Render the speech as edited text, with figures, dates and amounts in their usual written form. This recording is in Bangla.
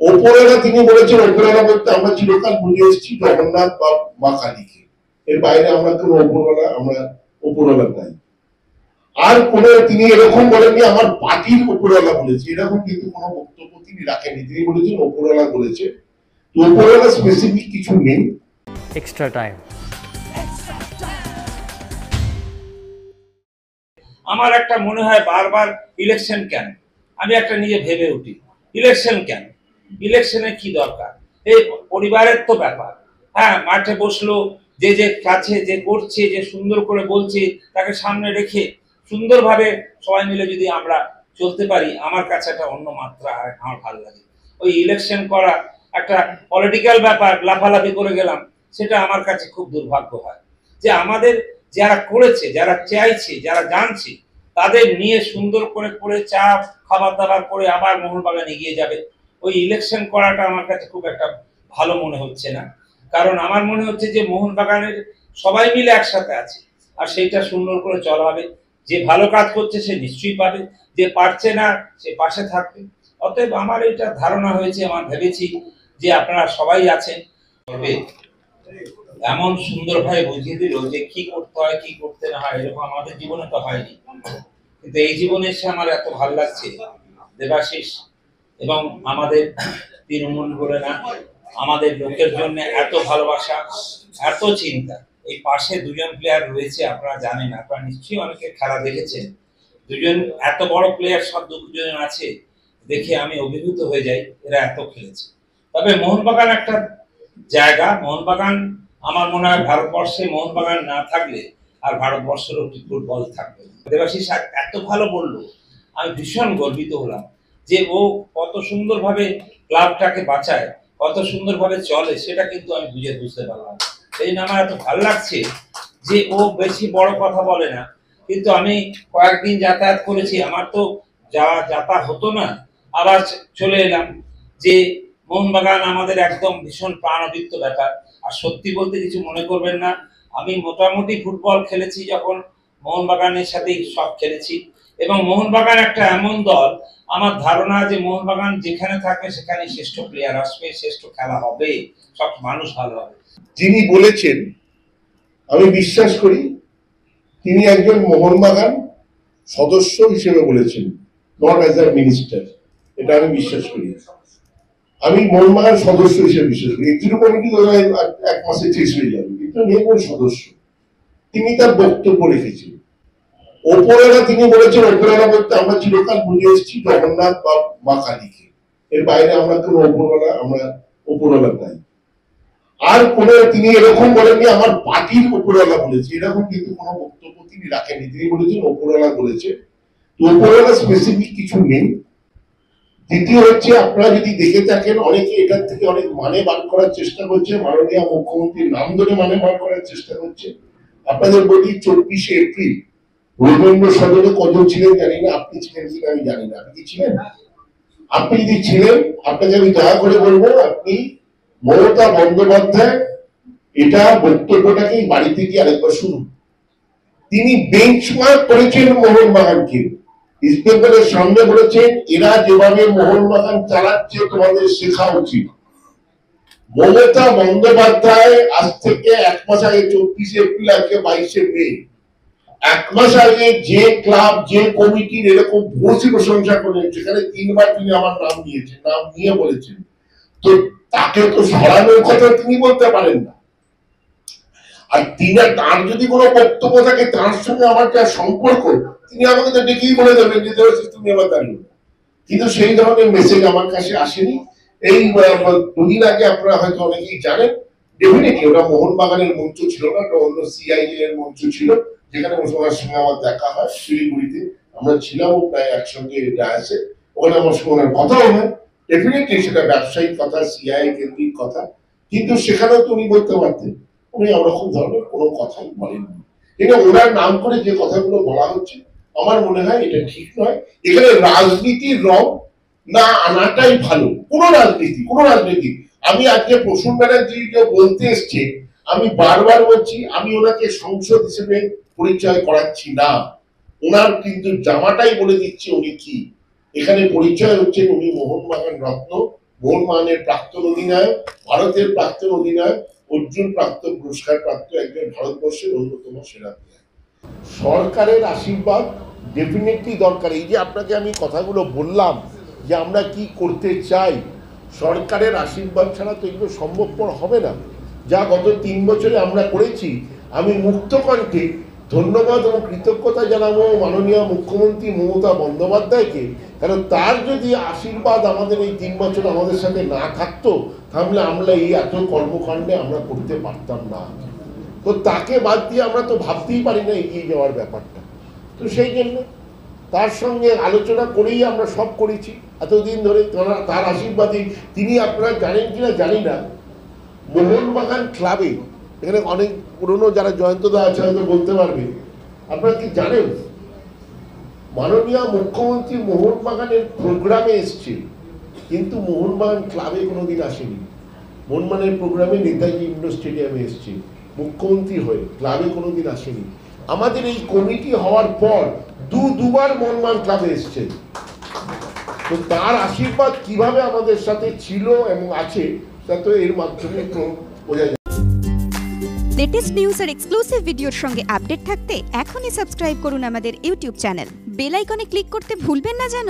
ওপরওয়ালা তিনি বলেছেন, ওপরওয়ালা বলতে আমরা চিরকাল বুঝে এসেছি জগন্নাথ বা মা কালীকে, এর বাইরে আমরা কোনো ওপরওয়ালা, আমরা ওপরওয়ালা নাই। আর কোনো তিনি এরকম বলেননি আমার পার্টির ওপরওয়ালা বলেছে, এরকম কিন্তু কোনো বক্তব্য তিনি রাখেননি। তিনি বলেছেন ওপরওয়ালা বলেছে, ওপরওয়ালা স্পেসিফিক কিছু নেই। Extra time. আমার একটা মনে হয় বারবার ইলেকশন কেন, আমি একটা নিজে ভেবে উঠি ইলেকশন কেন, ইলেকশনে কি দরকার? এই পরিবারের তো ব্যাপার। হ্যাঁ, মাঠে বসলো, যে যে কাছে যে করছে, যে সুন্দর করে বলছে, তাকে সামনে রেখে সুন্দরভাবে সবাই মিলে যদি আমরা চলতে পারি, আমার কাছে একটা অন্য মাত্রা আমার ভালো লাগে। ওই ইলেকশন করা একটা পলিটিক্যাল ব্যাপার, লাফালাফি করে গেলাম, সেটা আমার কাছে খুব দুর্ভাগ্য হয়। যে আমাদের যারা করেছে, যারা চাইছে, যারা জানছে, তাদের নিয়ে সুন্দর করে করে চা খাবার দাবার করে আবার মোহনবাগান এগিয়ে যাবে। ওই ইলেকশন করাটা আমার কাছে খুব একটা ভালো মনে হচ্ছে না। কারণ আমার মনে হচ্ছে যে মোহনবাগানের সবাই মিলে একসাথে আছে, আর সেইটা সুন্দর করে চলা হবে। যে ভালো কাজ করছে সে নিশ্চয়ই পাবে, যে পারছে না সে পাশে থাকবে। অতএব আমার এটা ধারণা হয়েছে, আমার ভেবেছি যে আপনারা সবাই আছেন, তবে এমন সুন্দরভাবে বুঝিয়ে দিল যে কি করতে হয় কি করতে না হয়। এরকম আমাদের জীবনে তো হয়নি, কিন্তু এই জীবনে এসে আমার এত ভালো লাগছে। দেবাশিস এবং আমাদের তৃণমূল বলে না, আমাদের লোকের জন্য এত ভালোবাসা, এত চিন্তা। এই পাশে দুজন প্লেয়ার রয়েছে, আপনারা জানেন, আপনারা নিশ্চয়ই অনেকে খেলা দেখেছেন। দুজন এত বড় প্লেয়ার, সব দুজন আছে, দেখে আমি অভিভূত হয়ে যাই, এরা এত খেলেছে। তবে মোহনবাগান একটা জায়গা, মোহনবাগান আমার মনে হয় ভারতবর্ষে মোহনবাগান না থাকলে আর ভারতবর্ষেরও ফুটবল থাকবে। দেবাশিস এত ভালো বললো, আমি ভীষণ গর্বিত হলাম যে ও কত সুন্দরভাবে ক্লাবটাকে বাঁচায়, কত সুন্দরভাবে চলে, সেটা কিন্তু আমি বুঝতে পারলাম। এই জন্য আমার এত ভালো লাগছে যে ও বেশি বড় কথা বলে না। কিন্তু আমি কয়েকদিন যাতায়াত করেছি, আমার তো যাতায়াত হতো না, আবার চলে এলাম। যে মোহনবাগান আমাদের একদম ভীষণ প্রাণবৃত্ত ব্যাপার। আর সত্যি বলতে কিছু মনে করবেন না, আমি মোটামুটি ফুটবল খেলেছি যখন মোহনবাগানের সাথেই সব খেলেছি। এবং মোহনবাগান একটা এমন দল, আমার ধারণা যে মোহনবাগান যেখানে থাকবে সেখানে শ্রেষ্ঠ প্লেয়ার আসবে, শ্রেষ্ঠ খেলা হবে, সব মানুষ ভালো হবে। যিনি বলেছেন আমি বিশ্বাস করি তিনি একজন মোহনবাগান সদস্য হিসেবে বলেছেন, নট অ্যাজ আ মিনিস্টার। এটা আমি বিশ্বাস করি। আমি মোহনবাগান সদস্য হিসেবে বিশ্বাস করি। এক্সিকিউটিভ কমিটি এক মাসে শেষ হয়ে যাবে, কিন্তু নির্মূল সদস্য তিনি তার বক্তব্য রেখেছেন। ওপরওয়ালা তিনি বলেছেন, ওপরওয়ালা বলতে আমরা চিরকাল বুঝে এসেছি জগন্নাথ বা মা কালীকে, এর বাইরে আমরা কোনো ওপরওয়ালা, আমরা ওপরওয়ালা নাই। আর কোন তিনি এরকম বলেননি আমার পার্টির ওপরওয়ালা বলেছে, এরকম কিন্তু কোনো বক্তব্য তিনি রাখেননি। তিনি বলেছেন ওপরওয়ালা বলেছে, ওপরওয়ালা স্পেসিফিক কিছু নেই। দ্বিতীয় হচ্ছে, আপনারা যদি দেখে থাকেন অনেকে এটার থেকে অনেক মানে বার করার চেষ্টা করছে, মাননীয় মুখ্যমন্ত্রীর নাম ধরে মানে বার করার চেষ্টা করছে। আপনাদের বলি 24শে এপ্রিল রবীন্দ্র সদনে কজন ছিলেন জানি না, আপনি ছিলেন কিনা আমি জানি না। আপনি কি ছিলেন? আপনি যদি ছিলেন, আপনাকে আমি দয়া করে বলবো আপনি মমতা বন্দ্যোপাধ্যায় এটা বক্তব্যটাকে বাড়িতে গিয়ে আরেকবার শুনুন। তিনি বেঞ্চমার্ক করেছেন মোহনবাগানকে, ইস্ট বেঙ্গলের সামনে বলেছেন এরা যেভাবে মোহনবাগান চালাচ্ছে তোমাদের শেখা উচিত। মমতা বন্দ্যোপাধ্যায় আজ থেকে এক মাস আগে, 24শে এপ্রিল, আজকে 22শে মে, এক মাস আগে যে ক্লাব, যে কমিটির এরকম ভূয়সী প্রশংসা করলেন, সেখানে 3বার তিনি আমার নাম নিয়েছেন, নাম নিয়ে বলেছেন, তো তাকে তো সরানোর কথা তিনি বলতে পারেন না। আর তার যদি কোনো বক্তব্য থাকে, তার সঙ্গে আমার যা সম্পর্ক, তিনি আমাকে তো ডেকেই বলে দেবেন যে তুমি আমার দাঁড়িয়ে। কিন্তু সেই ধরনের মেসেজ আমার কাছে আসেনি। এই দুদিন আগে আপনারা হয়তো অনেকেই জানেন, ডেফিনেটলি ওটা মোহনবাগানের মঞ্চ ছিল না, ওটা অন্য সিআইএ এর মঞ্চ ছিল, যেখানে ওনার সঙ্গে আমার দেখা হয় শিলিগুড়িতে। আমরা ছিলাম প্রায় একসঙ্গে ডায়াসে, ওখানে আমার সঙ্গে ওনার কথা হয়। ডেফিনেটলি সেটা ব্যবসায়িক কথা, সিআইএ কেন্দ্রিক কথা, কিন্তু সেখানেও তো উনি বলতে পারতেন। উনি ওরকম ধরনের কোনো কথাই বলেননি। কিন্তু ওনার নাম করে যে কথাগুলো বলা হচ্ছে, আমার মনে হয় এটা ঠিক নয়। এখানে রাজনীতির রং না আনাটাই ভালো। কোনো রাজনীতি আমি আজকে প্রসূন ব্যানার্জি যে বলতে এসছে, আমি বারবার বলছি, আমি ওনাকে সংসদ হিসেবে পরিচয় করাচ্ছি না। ওনার কিন্তু জামাটাই বলে দিচ্ছে উনি কি। এখানে পরিচয় হচ্ছে উনি মোহনবাগান রত্ন, মোহনবাগানের প্রাক্তন অধিনায়ক, ভারতের প্রাক্তন অধিনায়ক, অর্জুন প্রাপ্ত পুরস্কার প্রাপ্ত একজন ভারতবর্ষের অন্যতম সেরা প্লেয়ার। সরকারের আশীর্বাদ ডেফিনেটলি দরকার। এই যে আপনাকে আমি কথাগুলো বললাম যে আমরা কি করতে চাই, সরকারের আশীর্বাদ ছাড়া তো এগুলো সম্ভবপর হবে না। যা গত 3 বছরে আমরা করেছি, আমি মুক্ত কণ্ঠে ধন্যবাদ এবং কৃতজ্ঞতা জানাবো মাননীয় মুখ্যমন্ত্রী মমতা বন্দ্যোপাধ্যায়কে। কারণ তার যদি আশীর্বাদ আমাদের এই 3 বছর আমাদের সাথে না থাকতো, তাহলে আমরা এই এত কর্মকাণ্ডে আমরা করতে পারতাম না। তো তাকে বাদ দিয়ে আমরা তো ভাবতেই পারি না এগিয়ে যাওয়ার ব্যাপারটা। তো সেই জন্য তার সঙ্গে আলোচনা করেই আমরা সব করেছি এতদিন ধরে। তার আশীর্বাদে তিনি, আপনারা জানেন কিনা জানি না, মোহনবাগান ক্লাবে, এখানে অনেক পুরনো যারা জয়ন্তদা আছে হয়তো বলতে পারবে, আপনারা কি জানেন মাননীয় মুখ্যমন্ত্রী মোহনবাগানের প্রোগ্রামে এসছে, কিন্তু মোহনবাগান ক্লাবে কোনোদিন আসেনি। মোহনবাগানের প্রোগ্রামে নেতাজি ইন্ডোর স্টেডিয়ামে এসছে মুখ্যমন্ত্রী হয়ে, ক্লাবে কোনোদিন আসেনি। আমাদের এই কমিটি হওয়ার পর দুবার মোহনবাগান ক্লাবে এসছে। তো তার আশীর্বাদ কিভাবে আমাদের সাথে ছিল এবং আছে তা তো এর মাধ্যমে বোঝা যায়। লেটেস্ট নিউজ আর এক্সক্লুসিভ ভিডিওর সঙ্গে আপডেট থাকতে এখনই সাবস্ক্রাইব করুন আমাদের ইউটিউব চ্যানেল। বেল আইকনে ক্লিক করতে ভুলবেন না যেন।